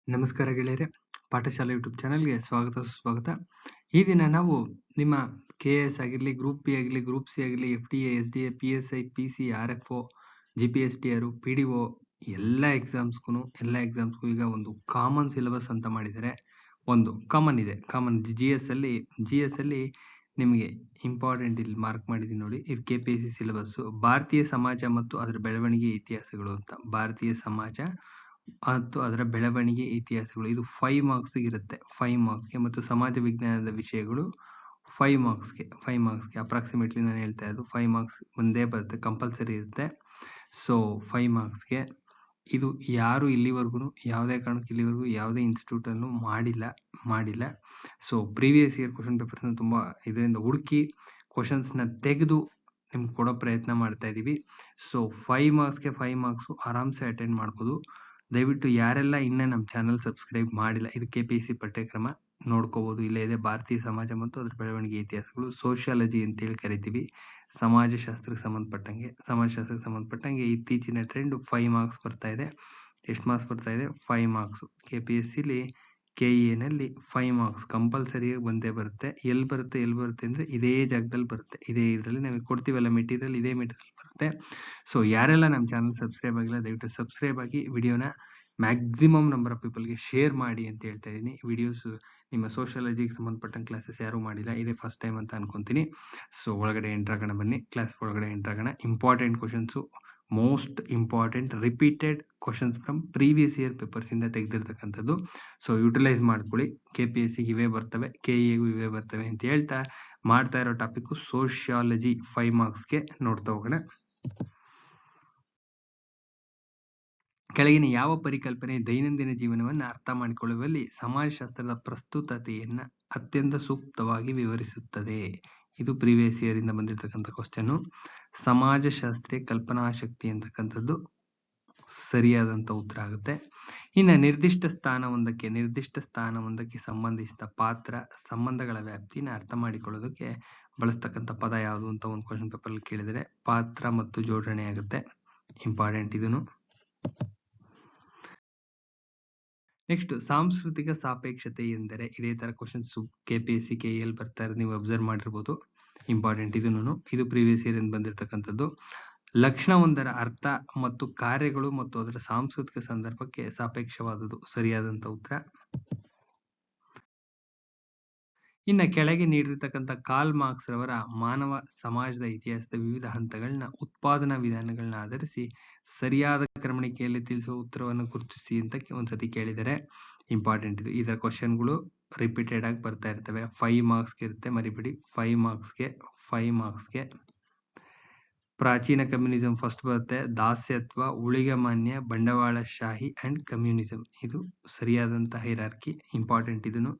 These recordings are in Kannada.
ನಮಸ್ಕಾರ ಗೆಳೆಯರೆ, ಪಾಠಶಾಲೆ ಯೂಟ್ಯೂಬ್ ಚಾನಲ್‌ಗೆ ಸ್ವಾಗತ ಸುಸ್ವಾಗತ. ಈ ದಿನ ನಾವು ನಿಮ್ಮ KS ಆಗಿರಲಿ, ಗ್ರೂಪ್ ಬಿ ಆಗಿರಲಿ, ಗ್ರೂಪ್ ಸಿ ಆಗಿರಲಿ, FDA, SDA, PSI, PC, RFO, GPSTR, PDO ಎಲ್ಲ ಎಕ್ಸಾಮ್ಸ್‌ಗೂ ಈಗ ಒಂದು ಕಾಮನ್ ಸಿಲೆಬಸ್ ಅಂತ ಮಾಡಿದ್ದಾರೆ. ಒಂದು ಕಾಮನ್ ಇದೆ. GS ಅಲ್ಲಿ ನಿಮಗೆ ಇಂಪಾರ್ಟೆಂಟ್ ಇಲ್ಲಿ ಮಾರ್ಕ್ ಮಾಡಿದ್ದೀನಿ ನೋಡಿ. ಇದು KPSC ಸಿಲೆಬಸ್. ಭಾರತೀಯ ಸಮಾಜ ಮತ್ತು ಅದರ ಬೆಳವಣಿಗೆ ಇತಿಹಾಸಗಳು ಅಂತ. ಭಾರತೀಯ ಸಮಾಜ ಮತ್ತು ಅದರ ಬೆಳವಣಿಗೆ ಇತಿಹಾಸಗಳು. ಇದು 5 ಮಾರ್ಕ್ಸ್‌ಗೆ ಇರುತ್ತೆ. 5 ಮಾರ್ಕ್ಸ್‌ಗೆ ಮತ್ತು ಸಮಾಜ ವಿಜ್ಞಾನದ ವಿಷಯಗಳು 5 ಮಾರ್ಕ್ಸ್‌ಗೆ ಅಪ್ರಾಕ್ಸಿಮೇಟ್ಲಿ ನಾನು ಹೇಳ್ತಾ ಇರೋದು 5 ಮಾರ್ಕ್ಸ್ ಒಂದೇ ಬರುತ್ತೆ, ಕಂಪಲ್ಸರಿ ಇರುತ್ತೆ. ಸೊ 5 ಮಾರ್ಕ್ಸ್‌ಗೆ ಇದು ಯಾರು ಇಲ್ಲಿವರೆಗೂ ಯಾವುದೇ ಕಾರಣಕ್ಕೂ ಇಲ್ಲಿವರೆಗೂ ಯಾವುದೇ ಇನ್ಸ್ಟಿಟ್ಯೂಟ್ ಅನ್ನು ಮಾಡಿಲ್ಲ. ಸೊ ಪ್ರೀವಿಯಸ್ ಇಯರ್ ಕ್ವಶನ್ ಪೇಪರ್ಸ್ನ ತುಂಬಾ ಇದರಿಂದ ಹುಡುಕಿ ಕ್ವಶನ್ಸ್ನ ತೆಗೆದು ನಿಮ್ಗೆ ಕೊಡೋ ಪ್ರಯತ್ನ ಮಾಡ್ತಾ ಇದೀವಿ. ಸೊ 5 ಮಾರ್ಕ್ಸ್ ಆರಾಮ್ಸೆ ಅಟೆಂಡ್ ಮಾಡ್ಬೋದು. ದಯವಿಟ್ಟು ಯಾರೆಲ್ಲ ಇನ್ನೂ ನಮ್ಮ ಚಾನಲ್ ಸಬ್ಸ್ಕ್ರೈಬ್ ಮಾಡಿಲ್ಲ, ಇದು KPSC ಪಠ್ಯಕ್ರಮ ನೋಡ್ಕೋಬಹುದು. ಇಲ್ಲೇ ಇದೆ ಭಾರತೀಯ ಸಮಾಜ ಮತ್ತು ಅದರ ಬೆಳವಣಿಗೆ ಇತಿಹಾಸಗಳು. ಸೋಷಿಯಾಲಜಿ ಅಂತೇಳಿ ಕರಿತೀವಿ. ಸಮಾಜಶಾಸ್ತ್ರಕ್ಕೆ ಸಂಬಂಧಪಟ್ಟಂಗೆ ಇತ್ತೀಚಿನ ಟ್ರೆಂಡ್ 5 ಮಾರ್ಕ್ಸ್ ಬರ್ತಾ ಇದೆ. ಎಷ್ಟು ಮಾರ್ಕ್ಸ್ ಬರ್ತಾ ಇದೆ? 5 ಮಾರ್ಕ್ಸ್. KPSCಲಿ KEA ನಲ್ಲಿ 5 ಮಾರ್ಕ್ಸ್ ಕಂಪಲ್ಸರಿ ಬಂದೇ ಬರುತ್ತೆ. ಎಲ್ಲಿ ಬರುತ್ತೆ ಅಂದ್ರೆ ಇದೇ ಜಾಗದಲ್ಲಿ ಬರುತ್ತೆ. ಇದೇ ಇದರಲ್ಲಿ ನಮಗೆ ಕೊಡ್ತೀವಲ್ಲ ಮೆಟೀರಿಯಲ್, ಇದೇ ಮೆಟೀರಿಯಲ್ ಬರುತ್ತೆ. ಸೊ ಯಾರೆಲ್ಲ ನಮ್ಮ ಚಾನಲ್ ಸಬ್ಸ್ಕ್ರೈಬ್ ಆಗಿಲ್ಲ ದಯವಿಟ್ಟು ಸಬ್ಸ್ಕ್ರೈಬ್ ಆಗಿ ವಿಡಿಯೋನ ಮ್ಯಾಕ್ಸಿಮಮ್ ನಂಬರ್ ಆಫ್ ಪೀಪಲ್ಗೆ ಶೇರ್ ಮಾಡಿ ಅಂತ ಹೇಳ್ತಾ ಇದ್ದೀನಿ. ವಿಡಿಯೋಸ್ ನಿಮ್ಮ ಸೋಷಿಯಾಲಜಿಗೆ ಸಂಬಂಧಪಟ್ಟಂಗೆ ಕ್ಲಾಸಸ್ ಯಾರು ಮಾಡಿಲ್ಲ, ಇದೇ ಫಸ್ಟ್ ಟೈಮ್ ಅಂತ ಅನ್ಕೊಂತೀನಿ. ಸೊ ಒಳಗಡೆ ಎಂಟರ್ ಆಗೋಣ ಬನ್ನಿ. ಕ್ಲಾಸ್ ಒಳಗಡೆ ಎಂಟರ್ ಆಗೋಣ. Important questions, most important repeated questions from previous year papers ಇಂದ ತೆಗೆದಿರ್ತಕ್ಕಂಥದ್ದು. ಸೊ ಯುಟಿಲೈಸ್ ಮಾಡ್ಕೊಳ್ಳಿ. KPSC ಇವೇ ಬರ್ತವೆ, KEAಗೂ ಇವೇ ಬರ್ತವೆ ಅಂತ ಹೇಳ್ತಾ ಮಾಡ್ತಾ ಇರೋ ಟಾಪಿಕ್ ಸೋಷಿಯಾಲಜಿ 5 ಮಾರ್ಕ್ಸ್ಗೆ ನೋಡ್ತಾ ಹೋಗೋಣ. ಕೆಳಗಿನ ಯಾವ ಪರಿಕಲ್ಪನೆ ದೈನಂದಿನ ಜೀವನವನ್ನು ಅರ್ಥ ಮಾಡಿಕೊಳ್ಳುವಲ್ಲಿ ಸಮಾಜಶಾಸ್ತ್ರದ ಪ್ರಸ್ತುತತೆಯನ್ನ ಅತ್ಯಂತ ಸೂಕ್ತವಾಗಿ ವಿವರಿಸುತ್ತದೆ? ಇದು ಪ್ರೀವಿಯಸ್ ಇಯರ್ ಇಂದ ಬಂದಿರತಕ್ಕಂಥ ಕ್ವಶನ್. ಸಮಾಜಶಾಸ್ತ್ರೀಯ ಕಲ್ಪನಾಶಕ್ತಿ ಅಂತಕ್ಕಂಥದ್ದು ಸರಿಯಾದಂತ ಉತ್ತರ ಆಗುತ್ತೆ. ಇನ್ನು ನಿರ್ದಿಷ್ಟ ಸ್ಥಾನವೊಂದಕ್ಕೆ ಸಂಬಂಧಿಸಿದ ಪಾತ್ರ, ಸಂಬಂಧಗಳ ವ್ಯಾಪ್ತಿನ ಅರ್ಥ ಮಾಡಿಕೊಳ್ಳೋದಕ್ಕೆ ಬಳಸ್ತಕ್ಕಂಥ ಪದ ಯಾವುದು ಅಂತ ಒಂದು ಕ್ವಶನ್ ಪೇಪರ್ ಅಲ್ಲಿ ಕೇಳಿದರೆ ಪಾತ್ರ ಮತ್ತು ಜೋಡಣೆ ಆಗುತ್ತೆ. ಇಂಪಾರ್ಟೆಂಟ್ ಇದನ್ನು. ನೆಕ್ಸ್ಟ್ ಸಾಂಸ್ಕೃತಿಕ ಸಾಪೇಕ್ಷತೆ ಎಂದರೆ, ಇದೇ ತರ ಕ್ವಶನ್ಸ್ KPSC KEL ಬರ್ತಾ ಇರೋದು ನೀವು ಅಬ್ಸರ್ವ್ ಮಾಡಿರ್ಬೋದು. ಇಂಪಾರ್ಟೆಂಟ್ ಇದನ್ನು. ಇದು ಪ್ರೀವಿಯಸ್ ಇಯರ್ ಇಂದ ಬಂದಿರತಕ್ಕಂಥದ್ದು. ಲಕ್ಷಣವೊಂದರ ಅರ್ಥ ಮತ್ತು ಕಾರ್ಯಗಳು ಮತ್ತು ಅದರ ಸಾಂಸ್ಕೃತಿಕ ಸಂದರ್ಭಕ್ಕೆ ಸಾಪೇಕ್ಷವಾದುದು. ಸರಿಯಾದಂತ ಉತ್ತರ. ಇನ್ನು ಕೆಳಗೆ ನೀಡಿರ್ತಕ್ಕಂಥ ಕಾರ್ಲ್ ಮಾರ್ಕ್ಸ್ ರವರ ಮಾನವ ಸಮಾಜದ ಇತಿಹಾಸದ ವಿವಿಧ ಹಂತಗಳನ್ನ ಉತ್ಪಾದನಾ ವಿಧಾನಗಳನ್ನ ಆಧರಿಸಿ ಸರಿಯಾದ ಕ್ರಮಣಿಕೆಯಲ್ಲಿ ತಿಳಿಸುವ ಉತ್ತರವನ್ನು ಗುರುತಿಸಿ ಅಂತ ಒಂದ್ಸತಿ ಕೇಳಿದರೆ ಇಂಪಾರ್ಟೆಂಟ್ ಇದು. ಇದರ ಕ್ವಶನ್ಗಳು ರಿಪೀಟೆಡ್ ಆಗಿ ಬರ್ತಾ ಇರ್ತವೆ. 5 ಮಾರ್ಕ್ಸ್ಗೆ ಇರುತ್ತೆ, ಮರಿಬೇಡಿ. 5 ಮಾರ್ಕ್ಸ್ಗೆ ಪ್ರಾಚೀನ ಕಮ್ಯುನಿಸಂ ಫಸ್ಟ್ ಬರುತ್ತೆ. ದಾಸ್ಯತ್ವ, ಊಳಿಗಮಾನ್ಯ, ಬಂಡವಾಳಶಾಹಿ ಅಂಡ್ ಕಮ್ಯುನಿಸಂ. ಇದು ಸರಿಯಾದಂತ ಹೈರಾರ್ಕಿ. ಇಂಪಾರ್ಟೆಂಟ್ ಇದನ್ನು.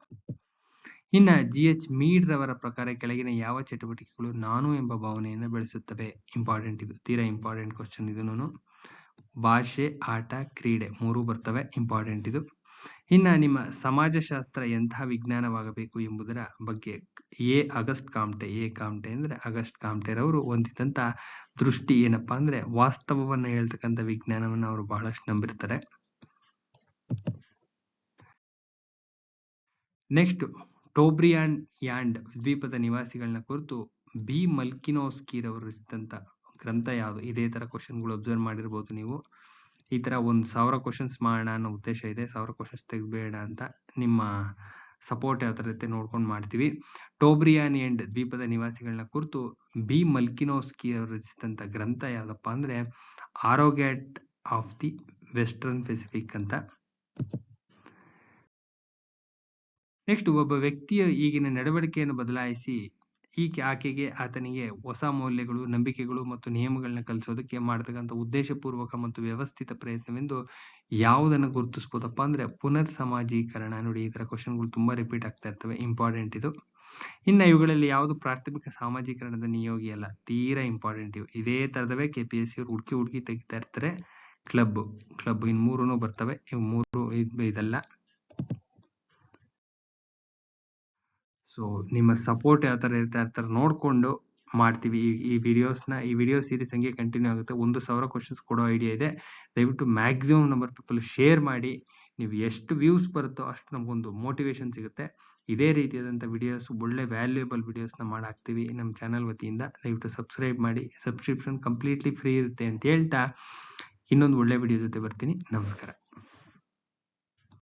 ಇನ್ನ GH ಮೀಡ್ ರವರ ಪ್ರಕಾರ ಕೆಳಗಿನ ಯಾವ ಚಟುವಟಿಕೆಗಳು ನಾನು ಎಂಬ ಭಾವನೆಯನ್ನು ಬೆಳೆಸುತ್ತವೆ? ಇಂಪಾರ್ಟೆಂಟ್ ಇದು. ತೀರಾ ಇಂಪಾರ್ಟೆಂಟ್ ಕ್ವಶನ್ ಇದನ್ನು. ಭಾಷೆ, ಆಟ, ಕ್ರೀಡೆ 3 ಬರ್ತವೆ. ಇಂಪಾರ್ಟೆಂಟ್ ಇದು. ಇನ್ನ ನಿಮ್ಮ ಸಮಾಜಶಾಸ್ತ್ರ ಎಂತಹ ವಿಜ್ಞಾನವಾಗಬೇಕು ಎಂಬುದರ ಬಗ್ಗೆ ಅಗಸ್ಟ್ ಕಾಮ್ಟೆ ಅಂದ್ರೆ ಅಗಸ್ಟ್ ಕಾಮ್ಟೆ ರವರು ಹೊಂದಿದಂತ ದೃಷ್ಟಿ ಏನಪ್ಪಾ ಅಂದ್ರೆ ವಾಸ್ತವವನ್ನ ಹೇಳ್ತಕ್ಕಂಥ ವಿಜ್ಞಾನವನ್ನ ಅವರು ಬಹಳಷ್ಟು ನಂಬಿರ್ತಾರೆ. ನೆಕ್ಸ್ಟ್ ಟೋಬ್ರಿಯಾಂಡ್ ದ್ವೀಪದ ನಿವಾಸಿಗಳನ್ನ ಕುರಿತು B. ಮಲ್ಕಿನೋಸ್ಕಿ ರವರು ರಚಿಸಿದಂತ ಗ್ರಂಥ ಯಾವುದು? ಇದೇ ತರ ಕ್ವಶನ್ಗಳು ಅಬ್ಸರ್ವ್ ಮಾಡಿರ್ಬೋದು ನೀವು. ಈ ತರ 1000 ಕ್ವಶನ್ಸ್ ಮಾಡೋಣ ಅನ್ನೋ ಉದ್ದೇಶ ಇದೆ. 1000 ಕ್ವಶನ್ಸ್ ತೆಗ್ಬೇಡ ಅಂತ. ನಿಮ್ಮ ಸಪೋರ್ಟ್ ಯಾವ ತರ ಇರುತ್ತೆ ನೋಡ್ಕೊಂಡು ಮಾಡ್ತೀವಿ. ಟೋಬ್ರಿಯಾಂಡ್ ದ್ವೀಪದ ನಿವಾಸಿಗಳನ್ನ ಕುರಿತು B. ಮಲ್ಕಿನೋಸ್ಕಿ ಅವರು ರಚಿಸಿದಂತ ಗ್ರಂಥ ಯಾವ್ದಪ್ಪ ಅಂದ್ರೆ ಆರೋಗ್ಯಾಟ್ ಆಫ್ ದಿ ವೆಸ್ಟರ್ನ್ ಪೆಸಿಫಿಕ್ ಅಂತ. ನೆಕ್ಸ್ಟ್ ಒಬ್ಬ ವ್ಯಕ್ತಿಯ ಈಗಿನ ನಡವಳಿಕೆಯನ್ನು ಬದಲಾಯಿಸಿ ಆತನಿಗೆ ಹೊಸ ಮೌಲ್ಯಗಳು, ನಂಬಿಕೆಗಳು ಮತ್ತು ನಿಯಮಗಳನ್ನ ಕಲಿಸೋದಕ್ಕೆ ಮಾಡತಕ್ಕಂಥ ಉದ್ದೇಶಪೂರ್ವಕ ಮತ್ತು ವ್ಯವಸ್ಥಿತ ಪ್ರಯತ್ನವೆಂದು ಯಾವುದನ್ನು ಗುರುತಿಸಬಹುದಪ್ಪ ಅಂದ್ರೆ ಪುನರ್ ಸಮಾಜೀಕರಣ. ನೋಡಿ, ಈ ತರ ಕ್ವಶನ್ಗಳು ತುಂಬಾ ರಿಪೀಟ್ ಆಗ್ತಾ ಇರ್ತವೆ. ಇಂಪಾರ್ಟೆಂಟ್ ಇದು. ಇನ್ನ ಇವುಗಳಲ್ಲಿ ಯಾವುದು ಪ್ರಾಥಮಿಕ ಸಾಮಾಜೀಕರಣದ ನಿಯೋಗಿ ಅಲ್ಲ. ತೀರಾ ಇಂಪಾರ್ಟೆಂಟ್ ಇವು. ಇದೇ ತರದವೇ KPSC ಅವರು ಹುಡುಕಿ ತೆಗಿತಾ ಇರ್ತಾರೆ. ಕ್ಲಬ್ ಇನ್ 3 ಬರ್ತವೆ. ಇವು 3 ಇದಲ್ಲ. ಸೊ ನಿಮ್ಮ ಸಪೋರ್ಟ್ ಯಾವ ತರ ಇರುತ್ತೆ ಆ ತರ ನೋಡ್ಕೊಂಡು ಮಾಡ್ತೀವಿ. ಈ ವಿಡಿಯೋ ಸೀರೀಸ್ ಹಂಗೆ ಕಂಟಿನ್ಯೂ ಆಗುತ್ತೆ. 1000 ಕ್ವಶನ್ಸ್ ಕೊಡೋ ಐಡಿಯಾ ಇದೆ. ದಯವಿಟ್ಟು ಮ್ಯಾಕ್ಸಿಮಮ್ ನಂಬರ್ ಪೀಪಲ್ ಶೇರ್ ಮಾಡಿ ನೀವು ಎಷ್ಟು ವ್ಯೂಸ್ ಬರುತ್ತೋ ಅಷ್ಟು ನಮಗೊಂದು ಮೋಟಿವೇಶನ್ ಸಿಗುತ್ತೆ. ಇದೇ ರೀತಿಯಾದಂಥ ವಿಡಿಯೋಸ್, ಒಳ್ಳೆ ವ್ಯಾಲ್ಯೂಯಬಲ್ ವಿಡಿಯೋಸ್ನ ಮಾಡಾಕ್ತೀವಿ ನಮ್ಮ ಚಾನಲ್ ವತಿಯಿಂದ. ದಯವಿಟ್ಟು ಸಬ್ಸ್ಕ್ರೈಬ್ ಮಾಡಿ. ಸಬ್ಸ್ಕ್ರಿಪ್ಷನ್ ಕಂಪ್ಲೀಟ್ಲಿ ಫ್ರೀ ಇರುತ್ತೆ ಅಂತ ಹೇಳ್ತಾ ಇನ್ನೊಂದು ಒಳ್ಳೆ ವಿಡಿಯೋ ಜೊತೆ ಬರ್ತೀನಿ. ನಮಸ್ಕಾರ.